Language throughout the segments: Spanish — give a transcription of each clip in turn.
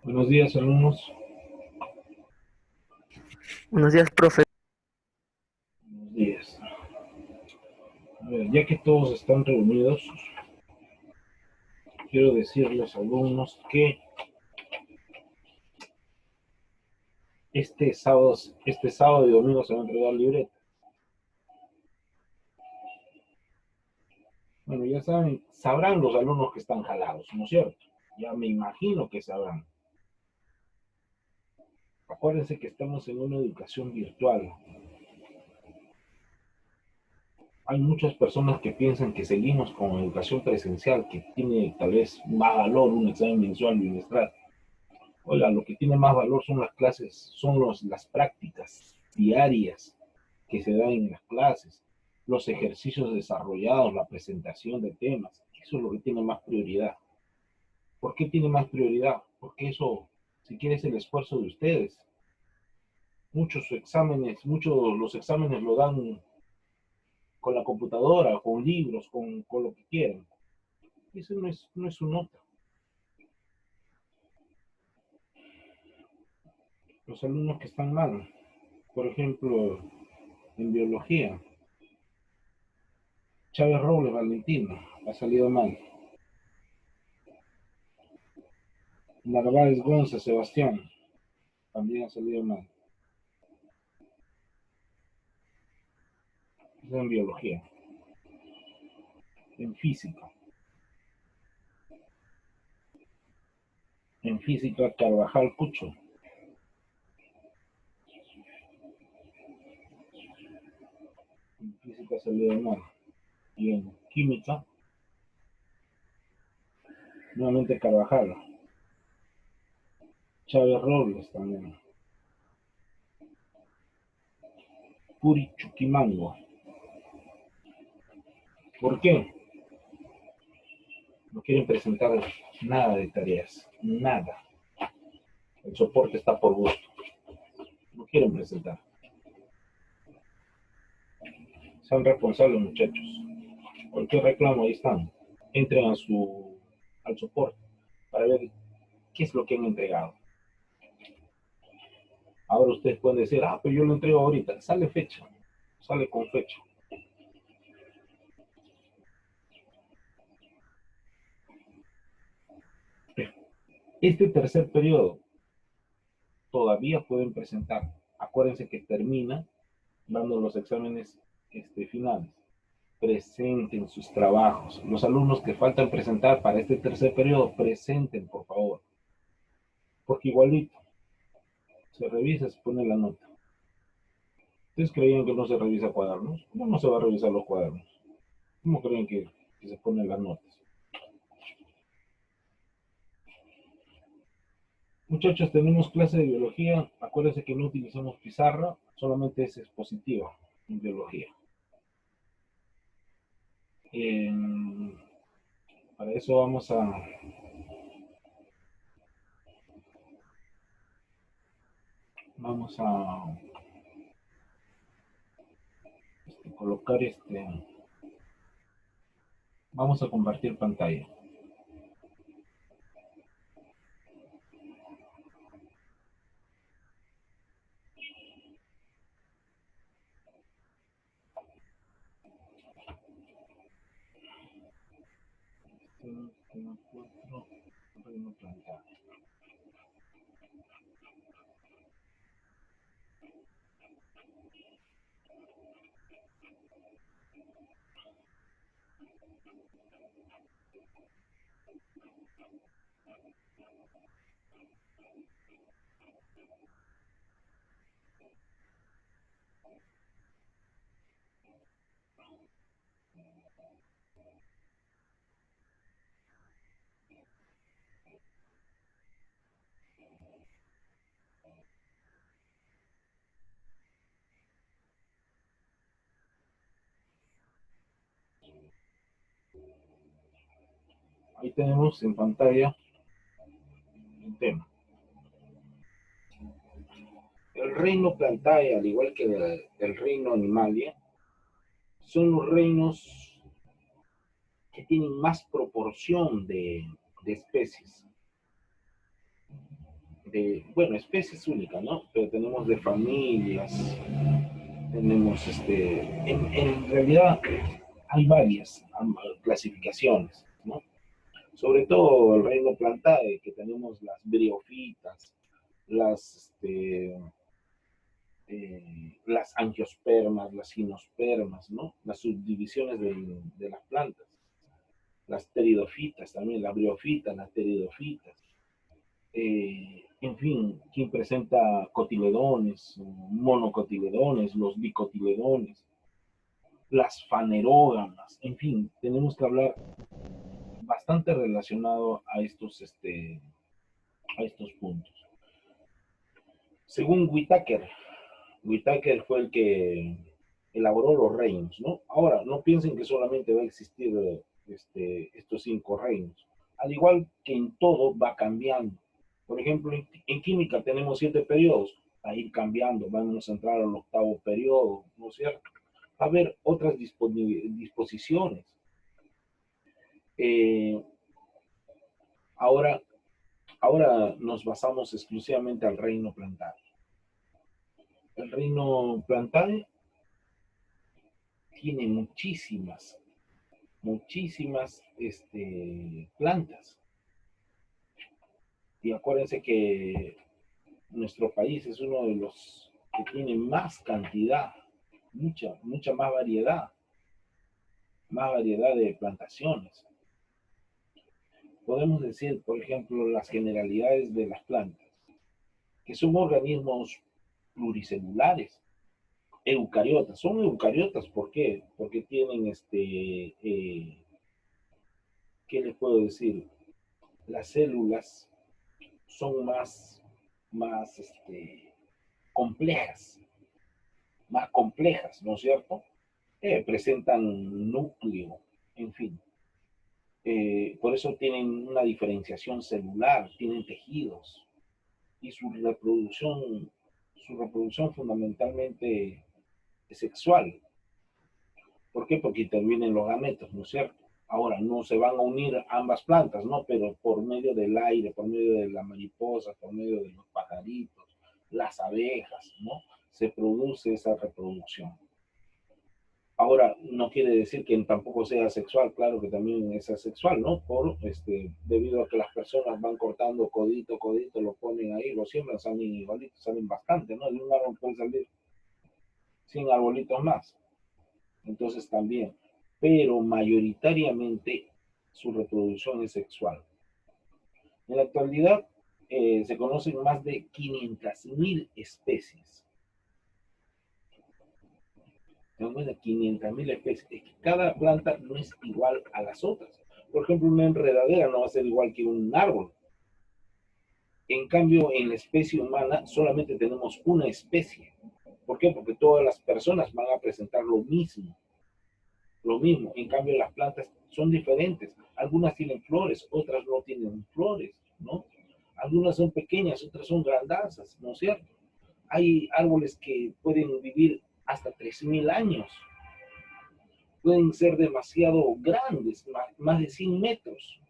Buenos días, alumnos. Buenos días, profe. Buenos días. A ver, ya que todos están reunidos, quiero decirles, alumnos, que este sábado y domingo se va a entregar libreta. Bueno, ya sabrán los alumnos que están jalados, ¿no es cierto? Ya me imagino que sabrán. Acuérdense que estamos en una educación virtual. Hay muchas personas que piensan que seguimos con educación presencial, que tiene tal vez más valor un examen mensual bimestral. Oiga, lo que tiene más valor son las clases, son las prácticas diarias que se dan en las clases, los ejercicios desarrollados, la presentación de temas. Eso es lo que tiene más prioridad. ¿Por qué tiene más prioridad? Porque eso, si quiere, es el esfuerzo de ustedes. Muchos los exámenes lo dan con la computadora, con libros, con lo que quieran. Eso no es su nota. Los alumnos que están mal, por ejemplo, en biología, Chávez Robles Valentino, ha salido mal. Narváez Gonza Sebastián, también ha salido mal. Eso en biología. En física. En física, Carvajal Cucho. En física ha salido mal. Y en química, nuevamente Carvajal. Chávez Robles también. Puri Chuquimango. ¿Por qué? No quieren presentar nada de tareas. Nada. El soporte está por gusto. No quieren presentar. Sean responsables, muchachos. Cualquier reclamo, ahí están. Entren al soporte para ver qué es lo que han entregado. Ahora ustedes pueden decir, pero yo lo entrego ahorita. Sale fecha. Sale con fecha. Este tercer periodo todavía pueden presentar. Acuérdense que termina dando los exámenes finales. Presenten sus trabajos. Los alumnos que faltan presentar para este tercer periodo, presenten, por favor. Porque igualito, se revisa, se pone la nota. ¿Ustedes creían que no se revisa cuadernos? ¿Cómo no se va a revisar los cuadernos? ¿Cómo creen que se ponen las notas? Muchachos, tenemos clase de biología. Acuérdense que no utilizamos pizarra, solamente es expositiva en biología. Para eso vamos a colocar vamos a compartir pantalla. Tema 4, reino plantado. Ahí tenemos en pantalla el tema. El reino Plantae, al igual que el reino Animalia, son los reinos que tienen más proporción de especies. Bueno, especies únicas, ¿no? Pero tenemos de familias, tenemos en realidad hay varias clasificaciones, ¿no? Sobre todo el reino Plantae, que tenemos las briofitas, las, las angiospermas, las ginospermas, ¿no? Las subdivisiones de las plantas, las pteridofitas también, las briofitas, las pteridofitas. En fin, quien presenta cotiledones, monocotiledones, los dicotiledones, las fanerógamas, en fin, tenemos que hablar bastante relacionado a estos puntos. Según Whitaker fue el que elaboró los reinos, ¿no? Ahora, no piensen que solamente va a existir estos 5 reinos. Al igual que en todo, va cambiando. Por ejemplo, en química tenemos 7 periodos, va a ir cambiando, vamos a entrar al 8º periodo, ¿no es cierto? Va a haber otras disposiciones. Eh, ahora, ahora nos basamos exclusivamente al reino plantario. El reino plantario tiene muchísimas plantas. Y acuérdense que nuestro país es uno de los que tiene más cantidad, mucha más variedad de plantaciones. Podemos decir, por ejemplo, las generalidades de las plantas, que son organismos pluricelulares, eucariotas. Son eucariotas, ¿por qué? Porque tienen ¿qué les puedo decir? Las células son más complejas, ¿no es cierto? Presentan núcleo, en fin. Por eso tienen una diferenciación celular, tienen tejidos y su reproducción fundamentalmente es sexual. ¿Por qué? Porque intervienen los gametos, ¿no es cierto? Ahora, no se van a unir ambas plantas, ¿no? Pero por medio del aire, por medio de la mariposa, por medio de los pajaritos, las abejas, ¿no? Se produce esa reproducción. Ahora, no quiere decir que tampoco sea sexual, claro que también es asexual, ¿no? Debido a que las personas van cortando codito, lo ponen ahí, lo siembran, salen igualitos, salen bastante, ¿no? De un árbol pueden salir 100 arbolitos más. Entonces también, pero mayoritariamente su reproducción es sexual. En la actualidad se conocen más de 500.000 especies. Tenemos de 500.000 especies. Es que cada planta no es igual a las otras. Por ejemplo, una enredadera no va a ser igual que un árbol. En cambio, en la especie humana solamente tenemos una especie. ¿Por qué? Porque todas las personas van a presentar lo mismo. Lo mismo, en cambio las plantas son diferentes. Algunas tienen flores, otras no tienen flores, ¿no? Algunas son pequeñas, otras son grandazas, ¿no es cierto? Hay árboles que pueden vivir hasta 3.000 años, pueden ser demasiado grandes, más de 100 metros,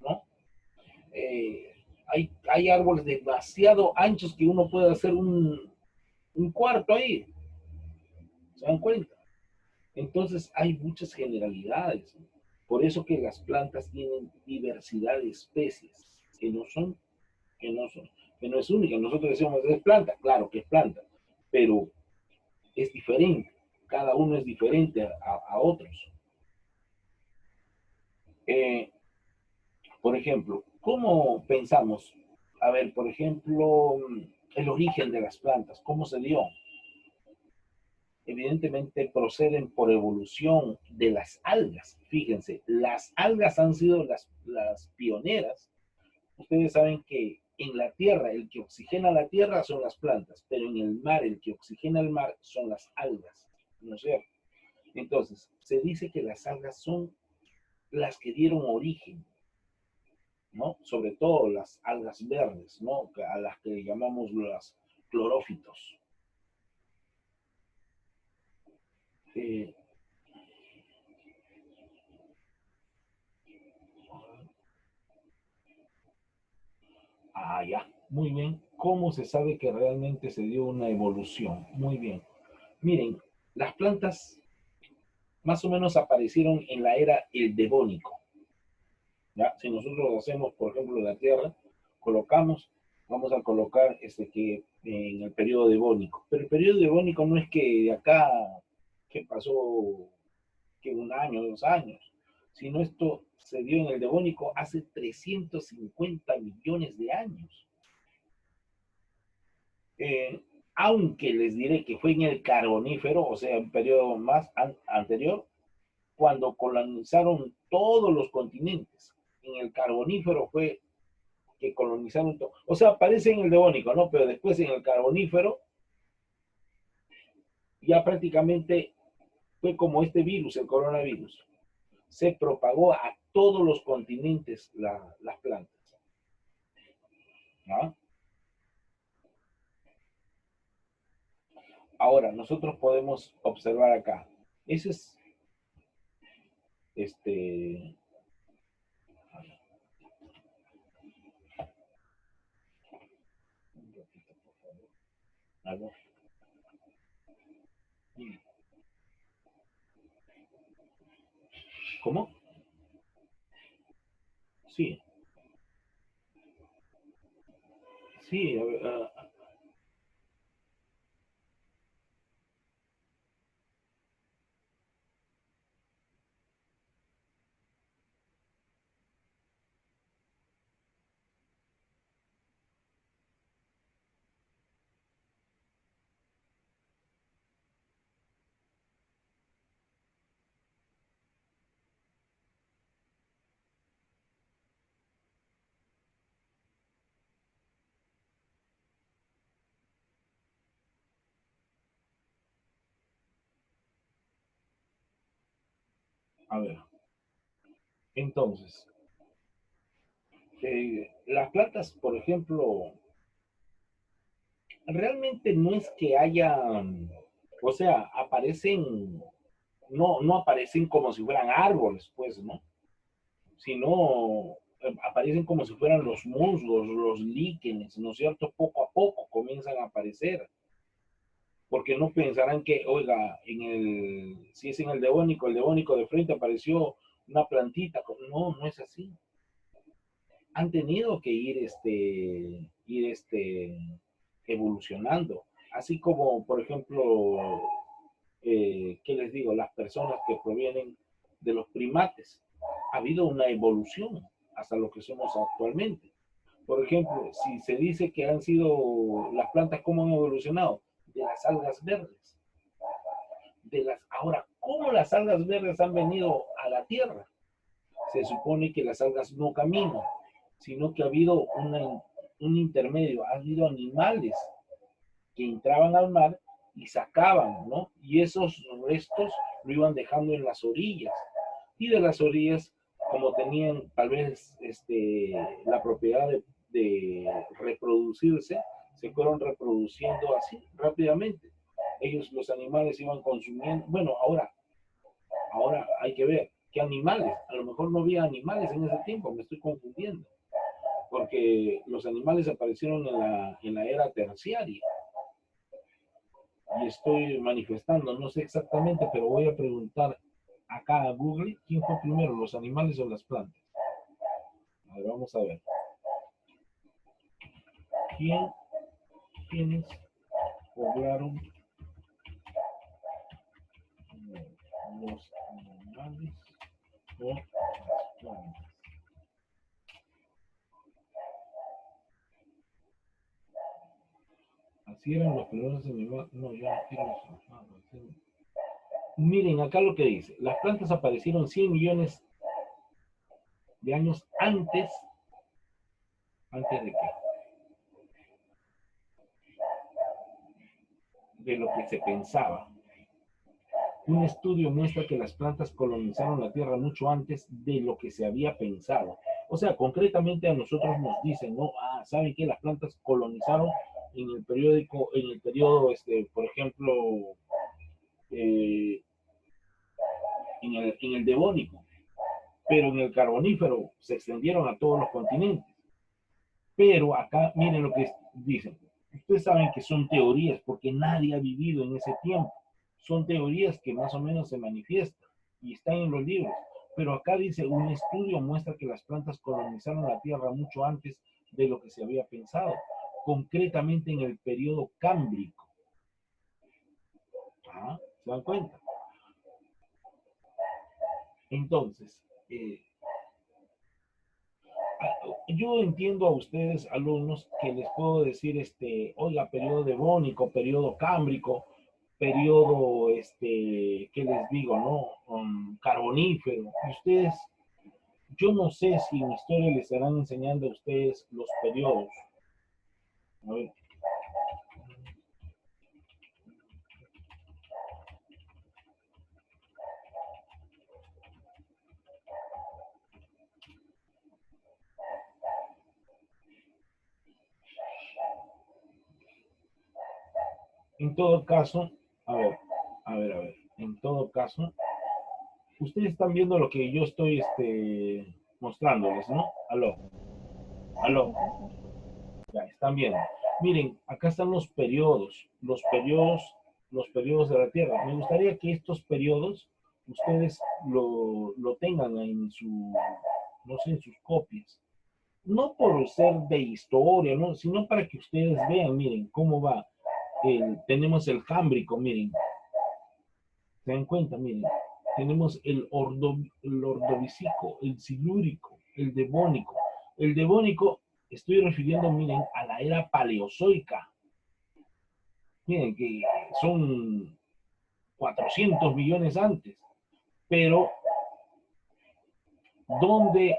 ¿no? Hay árboles demasiado anchos que uno puede hacer un cuarto ahí, ¿se dan cuenta? Entonces hay muchas generalidades. Por eso que las plantas tienen diversidad de especies, que no son, que no son, que no es única. Nosotros decimos, es planta, claro que es planta, pero es diferente. Cada uno es diferente a otros. Eh, por ejemplo, ¿cómo pensamos? A ver, por ejemplo, el origen de las plantas, ¿cómo se dio? Evidentemente proceden por evolución de las algas. Fíjense, las algas han sido las pioneras. Ustedes saben que en la tierra, el que oxigena la tierra son las plantas, pero en el mar, el que oxigena el mar son las algas, ¿no es cierto? Entonces, se dice que las algas son las que dieron origen, ¿no? Sobre todo las algas verdes, ¿no? A las que llamamos las clorófitos. Eh, ya, muy bien. ¿Cómo se sabe que realmente se dio una evolución? Muy bien. Miren, las plantas más o menos aparecieron en la era el devónico. ¿Ya? Si nosotros hacemos, por ejemplo, la Tierra, colocamos, vamos a colocar que en el periodo devónico. Pero el periodo devónico no es que de acá, que pasó que un año, 2 años, sino esto se dio en el devónico hace 350 millones de años. Eh, Aunque les diré que fue en el Carbonífero, o sea, un periodo más anterior, cuando colonizaron todos los continentes. En el Carbonífero fue que colonizaron todo. O sea, aparece en el Devónico, ¿no? Pero después en el Carbonífero ya prácticamente fue como este virus, el coronavirus. Se propagó a todos los continentes las plantas, ¿no? Ahora, nosotros podemos observar acá. Ese es, este, un ratito, por favor. A ver. ¿Cómo? Sí, sí, a ver. Entonces, las plantas, por ejemplo, realmente no es que haya, o sea, aparecen, no aparecen como si fueran árboles, pues, ¿no? Sino aparecen como si fueran los musgos, los líquenes, ¿no es cierto? Poco a poco comienzan a aparecer, porque no pensarán que, oiga, si es en el devónico de frente apareció una plantita, no, no es así. Han tenido que ir evolucionando. Así como, por ejemplo, ¿qué les digo? Las personas que provienen de los primates. Ha habido una evolución hasta lo que somos actualmente. Por ejemplo, si se dice que han sido las plantas, ¿cómo han evolucionado? De las algas verdes. Ahora, ¿cómo las algas verdes han venido a la Tierra? Se supone que las algas no caminan, sino que ha habido un intermedio, ha habido animales que entraban al mar y sacaban, ¿no? Y esos restos lo iban dejando en las orillas. Y de las orillas, como tenían tal vez la propiedad de reproducirse, se fueron reproduciendo así rápidamente. Ellos, los animales, iban consumiendo. Bueno, ahora, Ahora hay que ver qué animales. A lo mejor no había animales en ese tiempo, me estoy confundiendo. Porque los animales aparecieron en la era terciaria. Y estoy manifestando, no sé exactamente, pero voy a preguntar acá a Google quién fue primero, los animales o las plantas. A ver, vamos a ver. ¿Quiénes poblaron los animales o las plantas? Así eran los primeros animales. No, ya no quiero eso. Miren acá lo que dice. Las plantas aparecieron 100 millones de años antes. ¿Antes de qué? De lo que se pensaba. Un estudio muestra que las plantas colonizaron la Tierra mucho antes de lo que se había pensado. O sea, concretamente a nosotros nos dicen, ¿no? Ah, ¿saben qué? Las plantas colonizaron en el periódico, en el periodo, por ejemplo, eh, en el Devónico, pero en el Carbonífero se extendieron a todos los continentes. Pero acá, miren lo que dicen. Ustedes saben que son teorías porque nadie ha vivido en ese tiempo. Son teorías que más o menos se manifiestan y están en los libros. Pero acá dice, un estudio muestra que las plantas colonizaron la Tierra mucho antes de lo que se había pensado, concretamente en el periodo cámbrico. ¿Ah? ¿Se dan cuenta? Entonces, yo entiendo a ustedes, alumnos, que les puedo decir, oiga, periodo devónico, periodo cámbrico, periodo, ¿qué les digo, no? Carbonífero. Y ustedes, yo no sé si en historia les estarán enseñando a ustedes los periodos. A ver. En todo caso, a ver, en todo caso, ustedes están viendo lo que yo estoy, mostrándoles, ¿no? Aló, aló. Ya, están viendo. Miren, acá están los periodos de la Tierra. Me gustaría que estos periodos ustedes lo tengan en su, no sé, en sus copias. No por ser de historia, ¿no? Sino para que ustedes vean, miren, cómo va. Tenemos el Cámbrico, miren. ¿Se dan cuenta? Miren. Tenemos el Ordovicico, el Silúrico, el Devónico. El Devónico, estoy refiriendo, miren, a la era paleozoica. Miren, que son 400 millones antes. Pero, donde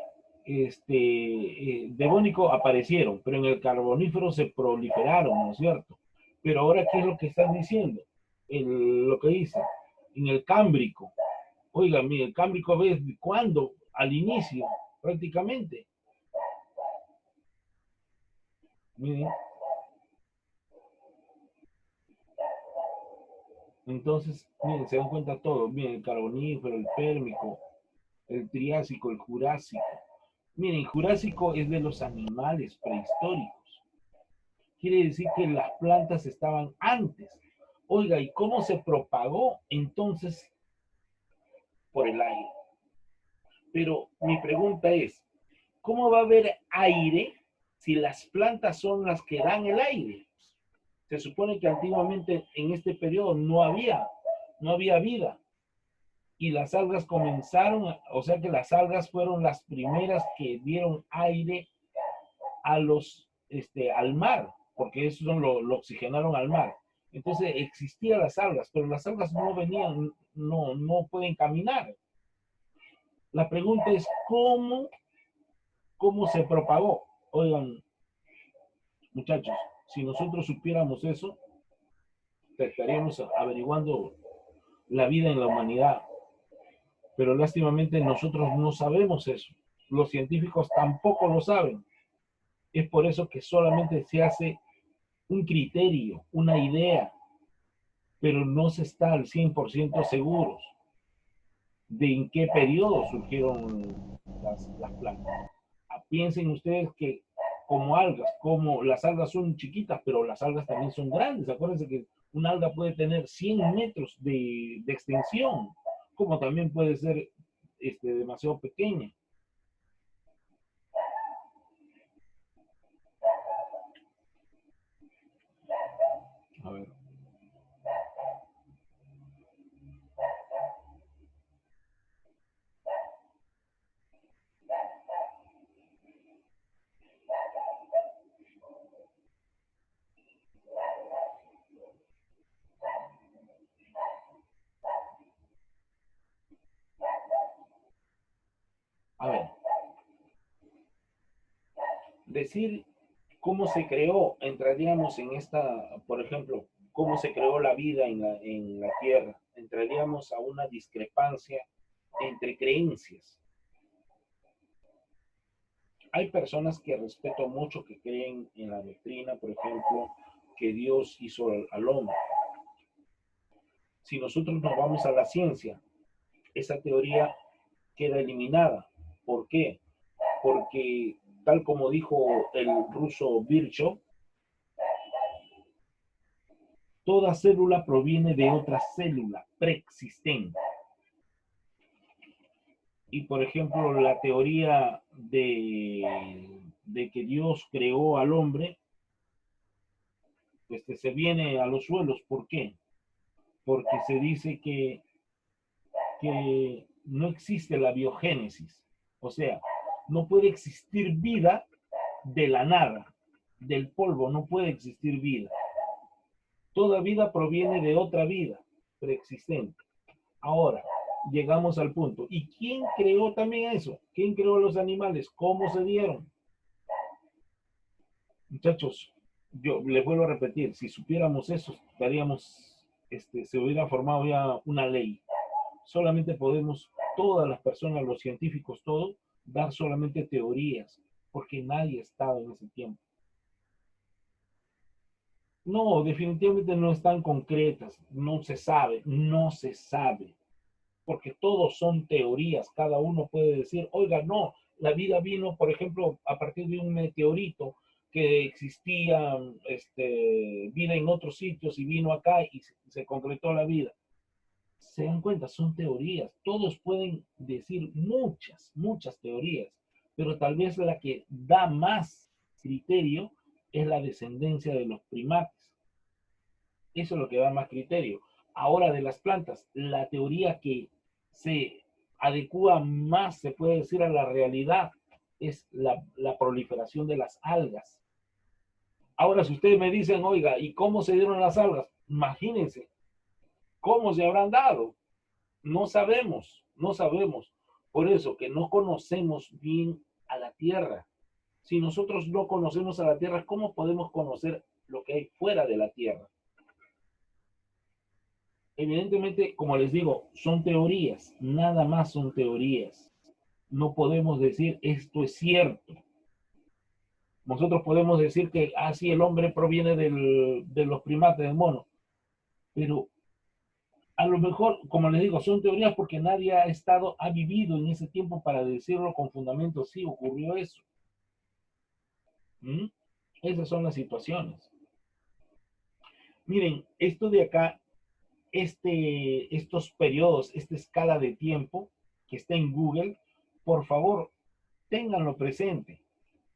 Devónico aparecieron, pero en el Carbonífero se proliferaron, ¿no es cierto? Pero ahora, ¿qué es lo que están diciendo? Lo que dice, en el Cámbrico. Oiga, mire, el Cámbrico, ¿ves cuándo? Al inicio, prácticamente. Miren. Entonces, miren, se dan cuenta todos. Miren, el Carbonífero, el Pérmico, el Triásico, el Jurásico. Miren, el Jurásico es de los animales prehistóricos. Quiere decir que las plantas estaban antes. Oiga, ¿y cómo se propagó entonces por el aire? Pero mi pregunta es, ¿cómo va a haber aire si las plantas son las que dan el aire? Se supone que antiguamente en este periodo no había vida. Y las algas comenzaron, o sea que las algas fueron las primeras que dieron aire a al mar, porque eso lo oxigenaron al mar. Entonces existían las algas, pero las algas no venían, no pueden caminar. La pregunta es, ¿cómo se propagó? Oigan, muchachos, si nosotros supiéramos eso, estaríamos averiguando la vida en la humanidad. Pero lástimamente nosotros no sabemos eso. Los científicos tampoco lo saben. Es por eso que solamente se hace un criterio, una idea, pero no se está al 100% seguros. de en qué periodo surgieron las plantas. Piensen ustedes que como algas, como las algas son chiquitas, pero las algas también son grandes. Acuérdense que una alga puede tener 100 metros de extensión, como también puede ser demasiado pequeña. A ver. A ver, decir cómo se creó, entraríamos en esta, por ejemplo, cómo se creó la vida en la Tierra, entraríamos a una discrepancia entre creencias. Hay personas que respeto mucho que creen en la doctrina, por ejemplo, que Dios hizo al hombre. Si nosotros nos vamos a la ciencia, esa teoría queda eliminada. ¿Por qué? Porque, tal como dijo el ruso Virchow, toda célula proviene de otra célula preexistente. Y, por ejemplo, la teoría de que Dios creó al hombre, se viene a los suelos. ¿Por qué? Porque se dice que no existe la biogénesis. O sea, no puede existir vida de la nada, del polvo, no puede existir vida. Toda vida proviene de otra vida preexistente. Ahora, llegamos al punto. ¿Y quién creó también eso? ¿Quién creó los animales? ¿Cómo se dieron? Muchachos, yo les vuelvo a repetir, si supiéramos eso, estaríamos, se hubiera formado ya una ley. Solamente podemos, todas las personas, los científicos, todo, dar solamente teorías, porque nadie estaba en ese tiempo. No, definitivamente no están concretas, no se sabe, no se sabe, porque todos son teorías, cada uno puede decir, oiga, no, la vida vino, por ejemplo, a partir de un meteorito, que existía vida en otros sitios y vino acá y se concretó la vida. Se dan cuenta, son teorías, todos pueden decir muchas teorías, pero tal vez la que da más criterio es la descendencia de los primates. Eso es lo que da más criterio. Ahora, de las plantas, la teoría que se adecua más, se puede decir, a la realidad es la proliferación de las algas. Ahora, si ustedes me dicen, oiga, ¿y cómo se dieron las algas? Imagínense, ¿cómo se habrán dado? No sabemos, no sabemos. Por eso que no conocemos bien a la Tierra. Si nosotros no conocemos a la Tierra, ¿cómo podemos conocer lo que hay fuera de la Tierra? Evidentemente, como les digo, son teorías, nada más son teorías. No podemos decir esto es cierto. Nosotros podemos decir que así el hombre proviene de los primates, del mono, pero a lo mejor, como les digo, son teorías porque nadie ha vivido en ese tiempo para decirlo con fundamento, sí, ocurrió eso. ¿Mm? Esas son las situaciones. Miren, esto de acá, estos periodos, esta escala de tiempo que está en Google, por favor, ténganlo presente,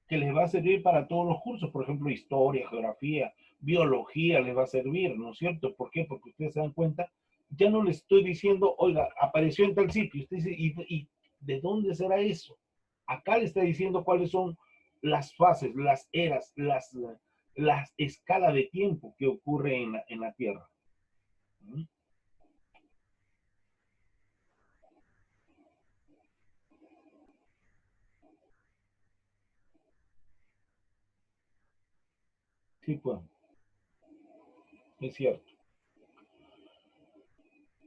que les va a servir para todos los cursos, por ejemplo, historia, geografía, biología, les va a servir, ¿no es cierto? ¿Por qué? Porque ustedes se dan cuenta, ya no les estoy diciendo, oiga, apareció en tal sitio, usted dice, ¿y de dónde será eso? Acá le está diciendo cuáles son las fases, las eras, las escalas de tiempo que ocurre en la Tierra. ¿Mm? Sí, pues, es cierto.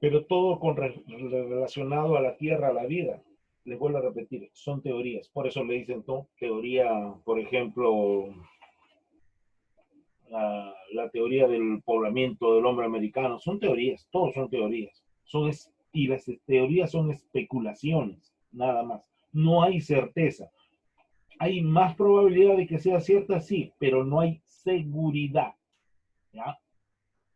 Pero todo relacionado a la Tierra, a la vida, les vuelvo a repetir, son teorías. Por eso le dicen ¿no? Teoría, por ejemplo, la teoría del poblamiento del hombre americano. Son teorías, todos son teorías. Son y las teorías son especulaciones, nada más. No hay certeza. Hay más probabilidad de que sea cierta, sí, pero no hay seguridad, ¿ya?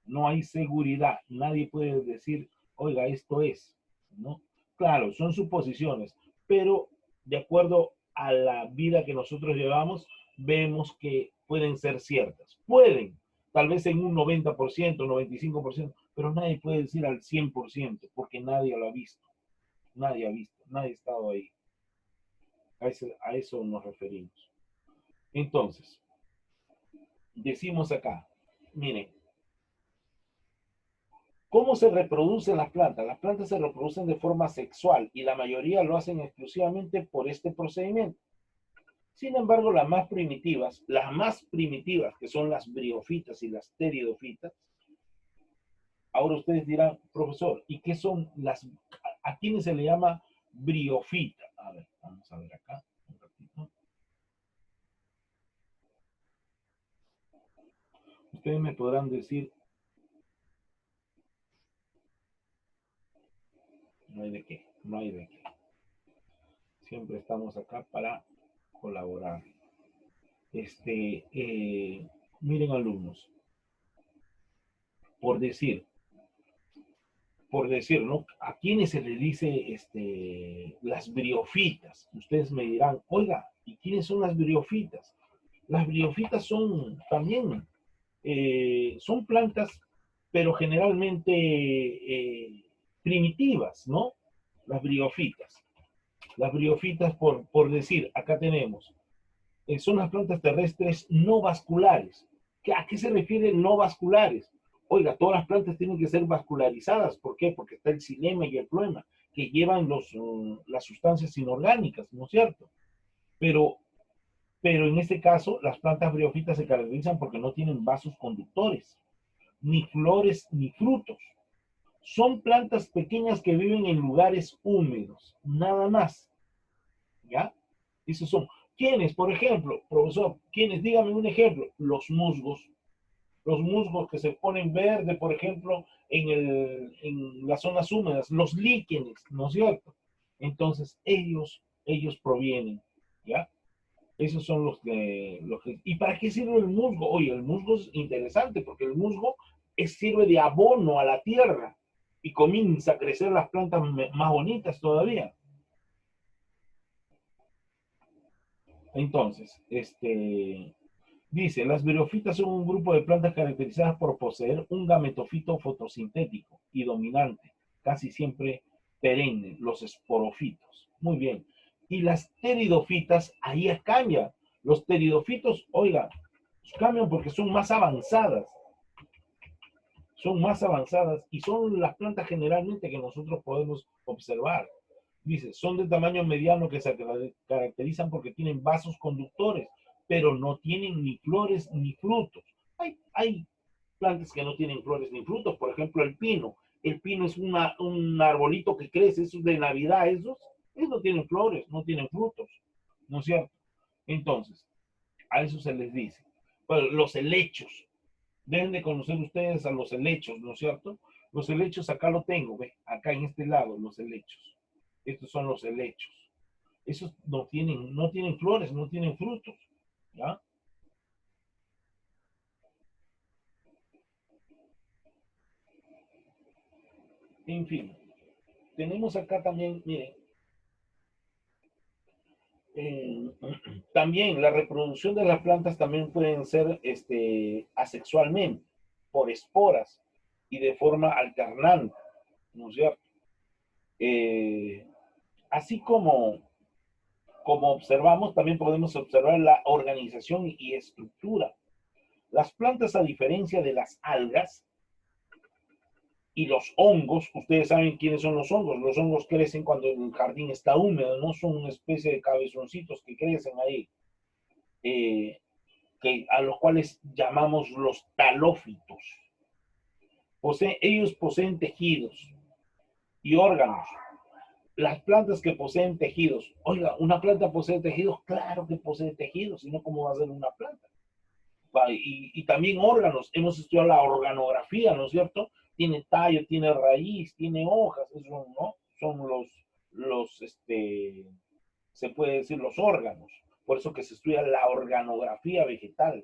No hay seguridad. Nadie puede decir, oiga, esto es, ¿no? Claro, son suposiciones, pero de acuerdo a la vida que nosotros llevamos, vemos que pueden ser ciertas. Pueden, tal vez en un 90%, 95%, pero nadie puede decir al 100%, porque nadie lo ha visto. Nadie ha visto, nadie ha estado ahí. A eso nos referimos. Entonces, decimos acá, miren, ¿cómo se reproducen las plantas? Las plantas se reproducen de forma sexual y la mayoría lo hacen exclusivamente por este procedimiento. Sin embargo, las más primitivas, que son las briofitas y las pteridofitas, ahora ustedes dirán, profesor, ¿y qué son a quiénes se le llama briofita? A ver, vamos a ver acá un ratito. Ustedes me podrán decir, no hay de qué, no hay de qué. Siempre estamos acá para colaborar. Miren alumnos, por decir, ¿no? ¿A quiénes se les dice las briofitas? Ustedes me dirán, oiga, ¿y quiénes son las briofitas? Las briofitas son también, son plantas, pero generalmente primitivas, ¿no? Las briofitas. Las briofitas, por decir, acá tenemos, son las plantas terrestres no vasculares. ¿A qué se refiere no vasculares? Oiga, todas las plantas tienen que ser vascularizadas. ¿Por qué? Porque está el xilema y el floema, que llevan las sustancias inorgánicas, ¿no es cierto? Pero, pero en este caso, las plantas briófitas se caracterizan porque no tienen vasos conductores, ni flores, ni frutos. Son plantas pequeñas que viven en lugares húmedos, nada más. ¿Ya? Esos son. ¿Quiénes? Por ejemplo, profesor, ¿quiénes? Dígame un ejemplo. Los musgos. Los musgos que se ponen verde, por ejemplo, en las zonas húmedas. Los líquenes, ¿no es cierto? Entonces, ellos provienen, ¿ya? Esos son ¿Y para qué sirve el musgo? Oye, el musgo es interesante porque el musgo sirve de abono a la tierra y comienza a crecer las plantas más bonitas todavía. Entonces, dice, las briófitas son un grupo de plantas caracterizadas por poseer un gametofito fotosintético y dominante, casi siempre perenne, los esporofitos. Muy bien. Y las pteridofitas, ahí cambia. Los pteridofitos, oiga, cambian porque son más avanzadas y son las plantas generalmente que nosotros podemos observar. Dice, son de tamaño mediano que se caracterizan porque tienen vasos conductores, pero no tienen ni flores ni frutos. Hay plantas que no tienen flores ni frutos, por ejemplo el pino. El pino es un arbolito que crece, esos de Navidad, esos no tienen flores, no tienen frutos, ¿no es cierto? Entonces, a eso se les dice. Bueno, los helechos, deben de conocer ustedes a los helechos, ¿no es cierto? Los helechos acá lo tengo, ve, acá en este lado, los helechos. Estos son los helechos. Esos no tienen flores, no tienen frutos, ¿ya? En fin, tenemos acá también, miren, eh, también la reproducción de las plantas también pueden ser asexualmente, por esporas y de forma alternante, ¿no es cierto? Eh, Así como observamos, también podemos observar la organización y estructura. Las plantas, a diferencia de las algas y los hongos, ustedes saben quiénes son los hongos crecen cuando el jardín está húmedo, no son una especie de cabezoncitos que crecen ahí, a los cuales llamamos los talófitos. Ellos poseen tejidos y órganos. Las plantas que poseen tejidos, oiga, ¿una planta posee tejidos? Claro que posee tejidos, si no, ¿cómo va a ser una planta? Y también órganos, hemos estudiado la organografía, ¿no es cierto? tiene tallo, tiene raíz, tiene hojas, eso no, son se puede decir los órganos. Por eso que se estudia la organografía vegetal,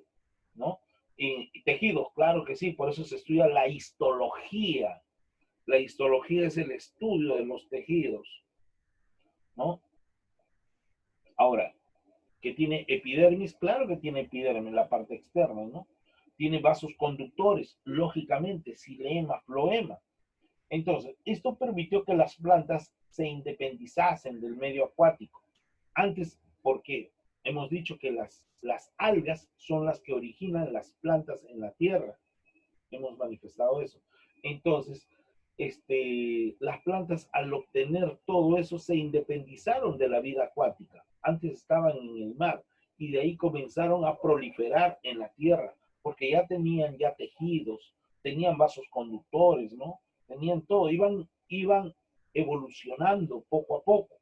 ¿no? Y tejidos, claro que sí, por eso se estudia la histología. La histología es el estudio de los tejidos, ¿no? Ahora, que tiene epidermis, claro que tiene epidermis, la parte externa, ¿no? Tiene vasos conductores, lógicamente, xilema, floema. Entonces, esto permitió que las plantas se independizasen del medio acuático. Antes, porque hemos dicho que las algas son las que originan las plantas en la tierra. Hemos manifestado eso. Entonces, las plantas al obtener todo eso se independizaron de la vida acuática. Antes estaban en el mar y de ahí comenzaron a proliferar en la tierra, porque ya tenían ya tejidos, tenían vasos conductores, ¿no? Tenían todo, iban evolucionando poco a poco,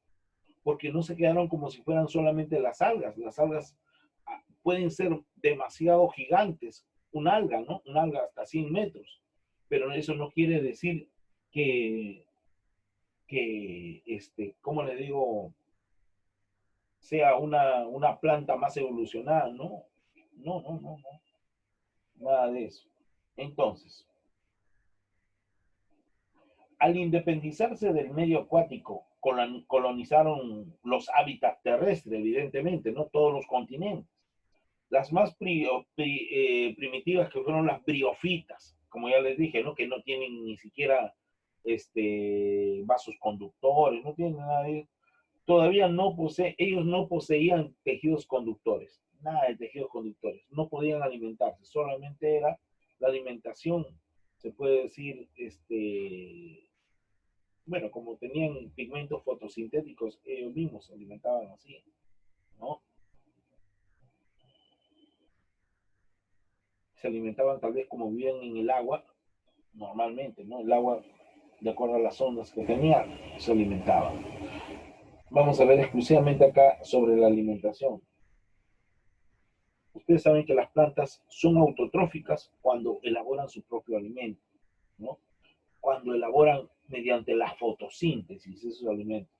porque no se quedaron como si fueran solamente las algas. Las algas pueden ser demasiado gigantes, un alga, ¿no? Un alga hasta 100 metros, pero eso no quiere decir que, ¿cómo le digo? Sea una planta más evolucionada, no, no, no, no, no, nada de eso. Entonces, al independizarse del medio acuático, colonizaron los hábitats terrestres, evidentemente, no todos los continentes. Las más primitivas que fueron las briofitas, como ya les dije, ¿no? Que no tienen ni siquiera vasos conductores, no tienen nada de, todavía no ellos no poseían tejidos conductores, nada de tejidos conductores, no podían alimentarse, solamente era la alimentación, se puede decir, bueno, como tenían pigmentos fotosintéticos, ellos mismos se alimentaban así, ¿no? Se alimentaban tal vez como vivían en el agua, normalmente, ¿no? El agua, de acuerdo a las ondas que tenía, se alimentaban. Vamos a ver exclusivamente acá sobre la alimentación. Ustedes saben que las plantas son autotróficas cuando elaboran su propio alimento, ¿no? Cuando elaboran mediante la fotosíntesis esos alimentos,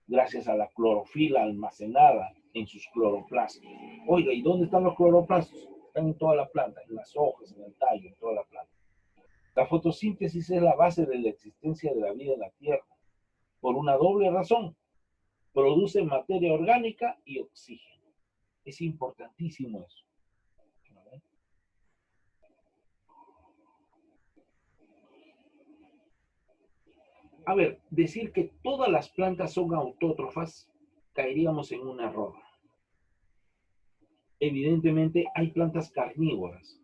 gracias a la clorofila almacenada en sus cloroplastos. Oiga, ¿y dónde están los cloroplastos? Están en toda la planta, en las hojas, en el tallo, en toda la planta. La fotosíntesis es la base de la existencia de la vida en la Tierra, por una doble razón. Produce materia orgánica y oxígeno. Es importantísimo eso. A ver, decir que todas las plantas son autótrofas, caeríamos en un error. Evidentemente hay plantas carnívoras,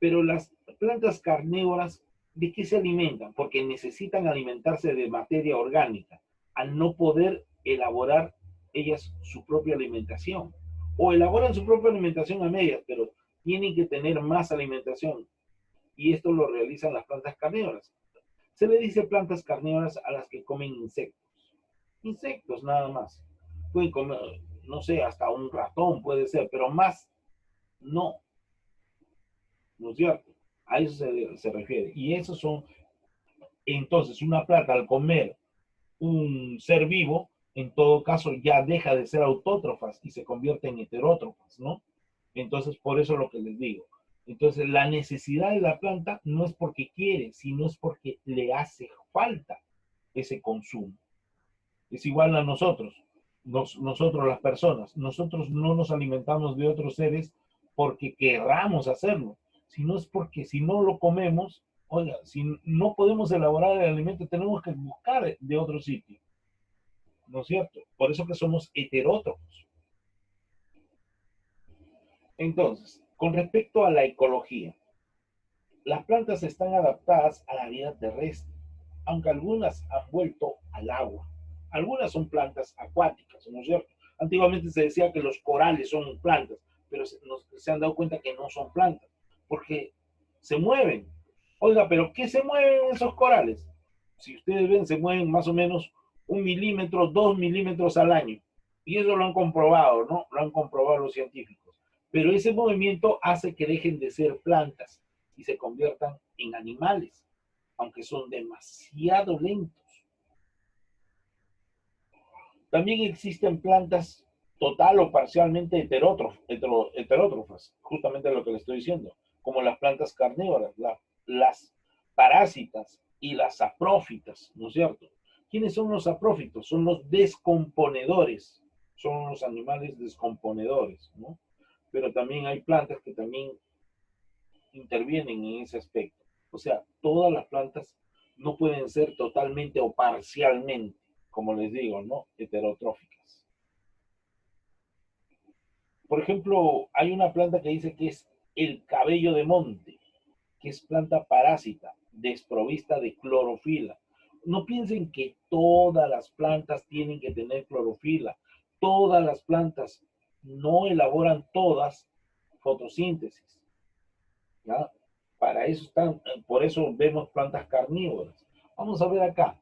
pero las plantas carnívoras, ¿de qué se alimentan? Porque necesitan alimentarse de materia orgánica, al no poder elaborar ellas su propia alimentación. O elaboran su propia alimentación a medias, pero tienen que tener más alimentación. Y esto lo realizan las plantas carnívoras. Se le dice plantas carnívoras a las que comen insectos. Insectos nada más. Pueden comer, no sé, hasta un ratón puede ser, pero más no. ¿No es cierto? A eso se refiere. Y esos son, entonces, una planta al comer un ser vivo, en todo caso ya deja de ser autótrofas y se convierte en heterótrofas, ¿no? Entonces, por eso es lo que les digo. Entonces, la necesidad de la planta no es porque quiere, sino es porque le hace falta ese consumo. Es igual a nosotros, nosotros las personas. Nosotros no nos alimentamos de otros seres porque querramos hacerlo, sino es porque si no lo comemos, oiga, si no podemos elaborar el alimento, tenemos que buscar de otro sitio. ¿No es cierto? Por eso que somos heterótrofos. Entonces, con respecto a la ecología, las plantas están adaptadas a la vida terrestre, aunque algunas han vuelto al agua. Algunas son plantas acuáticas, ¿no es cierto? Antiguamente se decía que los corales son plantas, pero se han dado cuenta que no son plantas, porque se mueven. Oiga, pero ¿qué se mueven esos corales? Si ustedes ven, se mueven más o menos 1 milímetro, 2 milímetros al año. Y eso lo han comprobado, ¿no? Lo han comprobado los científicos. Pero ese movimiento hace que dejen de ser plantas y se conviertan en animales. aunque son demasiado lentos. También existen plantas total o parcialmente heterótrofas, justamente lo que le estoy diciendo, como las plantas carnívoras, las parásitas y las saprófitas, ¿no es cierto? ¿Quiénes son los saprófitos? Son los descomponedores, son los animales descomponedores, ¿no? Pero también hay plantas que también intervienen en ese aspecto. O sea, todas las plantas no pueden ser totalmente o parcialmente, como les digo, ¿no? Heterotróficas. Por ejemplo, hay una planta que dice que es el cabello de monte, que es planta parásita, desprovista de clorofila. No piensen que todas las plantas tienen que tener clorofila. Todas las plantas no elaboran todas fotosíntesis. ¿Ya? Para eso están, por eso vemos plantas carnívoras. Vamos a ver acá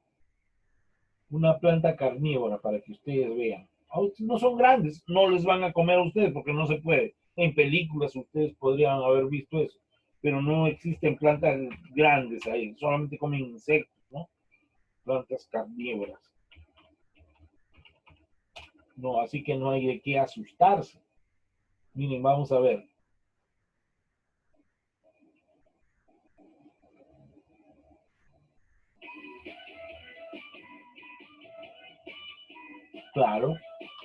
una planta carnívora para que ustedes vean. No son grandes, no les van a comer a ustedes porque no se puede. En películas ustedes podrían haber visto eso, pero no existen plantas grandes ahí, solamente comen insectos, ¿no? Plantas carnívoras. No, así que no hay de qué asustarse. Miren, vamos a ver. Claro,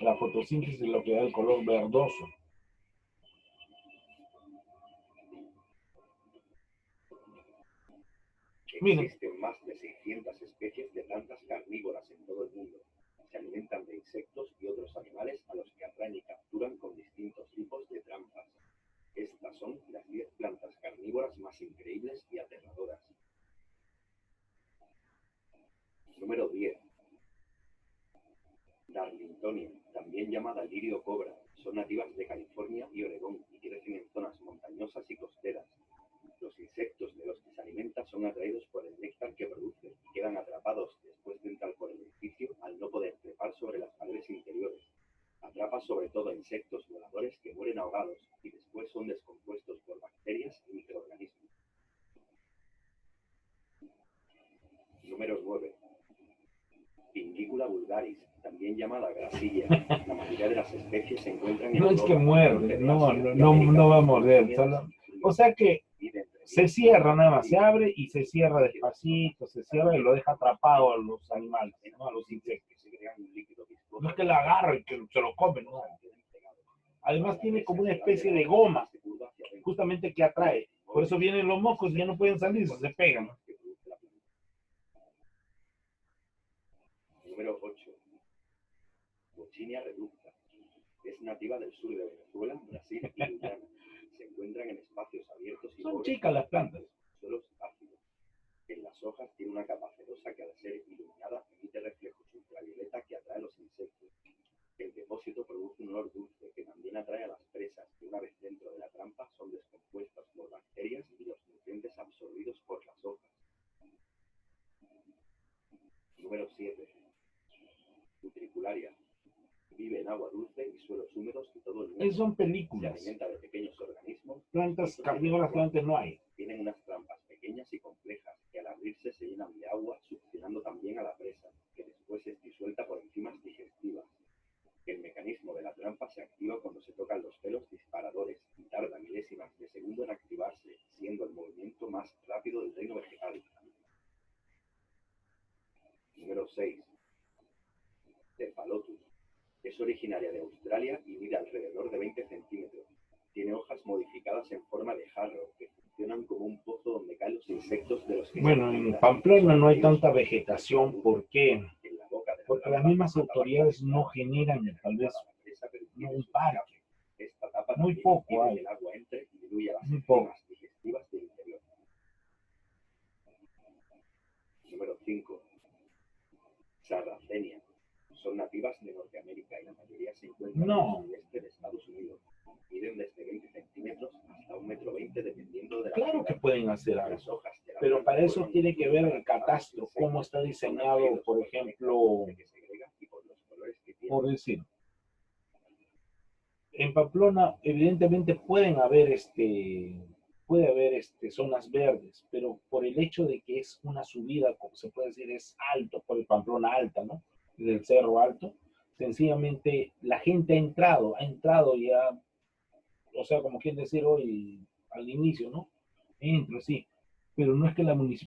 la fotosíntesis es lo que da el color verdoso. Existen más de 600 especies de plantas carnívoras en todo el mundo. Se alimentan de insectos y otros animales a los que atraen y capturan con distintos tipos de trampas. Estas son las 10 plantas carnívoras más increíbles y aterradoras. Número 10. Darlingtonia, también llamada lirio cobra. Son nativas de California y Oregón y crecen en zonas montañosas y costeras. Los insectos de los que se alimenta son atraídos por el néctar que producen y quedan atrapados después de entrar por el edificio al no poder trepar sobre las paredes interiores. Atrapa sobre todo insectos voladores que mueren ahogados y después son descompuestos por bacterias y microorganismos. Número 9. Pingícula vulgaris, también llamada grasilla. La mayoría de las especies se encuentran en No es que muerde, no va a morder. O sea que se cierra nada más, se abre y se cierra despacito, se cierra y lo deja atrapado a los animales, ¿no? A los insectos. No es que la agarra y que se lo come, no. Además tiene como una especie de goma, justamente que atrae. Por eso vienen los moscos y ya no pueden salir, se pegan. Número 8. Coccinia reducta. Es nativa del sur de Venezuela, Brasil y Guyana. Se encuentran en espacios abiertos y son chicas las plantas. Suelos ácidos. En las hojas tiene una capa cerosa que al ser iluminada emite reflejos ultravioleta que atrae a los insectos. El depósito produce un olor dulce que también atrae a las presas que una vez dentro de la trampa son descompuestas por bacterias y los nutrientes absorbidos por las hojas. Número 7. Utricularia. Vive en agua dulce y suelos húmedos y todo el mundo. Son películas. Se alimenta de pequeños organismos. Plantas carnívoras que antes no hay. Tienen unas trampas pequeñas y complejas que al abrirse se llenan de agua, succionando también a la presa, que después es disuelta por enzimas digestivas. El mecanismo de la trampa se activa cuando se tocan los pelos disparadores y tarda milésimas de segundo en activarse, siendo el movimiento más rápido del reino vegetal. Número 6. Cephalotus. Es originaria de Australia y mide alrededor de 20 centímetros. Tiene hojas modificadas en forma de jarro que funcionan como un pozo donde caen los insectos de los que bueno, en Pamplona no hay tanta vegetación. ¿Por qué? Porque las mismas autoridades no generan, tal vez, no un parque. Muy poco hay. Muy poco. Número 5. Sarracenia. Son nativas de Norteamérica y la mayoría se encuentran en el sudeste de Estados Unidos. Miden desde 20 centímetros hasta 1,20 m dependiendo de la Claro que pueden hacer algo, pero para eso tiene que ver el catastro, cómo está diseñado, por ejemplo, por decir, en Pamplona evidentemente pueden haber puede haber zonas verdes, pero por el hecho de que es una subida, como se puede decir, es alto, por el Pamplona Alta, ¿no? Del Cerro Alto, sencillamente la gente ha entrado ya, o sea, como quien decir hoy al inicio, ¿no? Entro, sí, pero no es que la municipalidad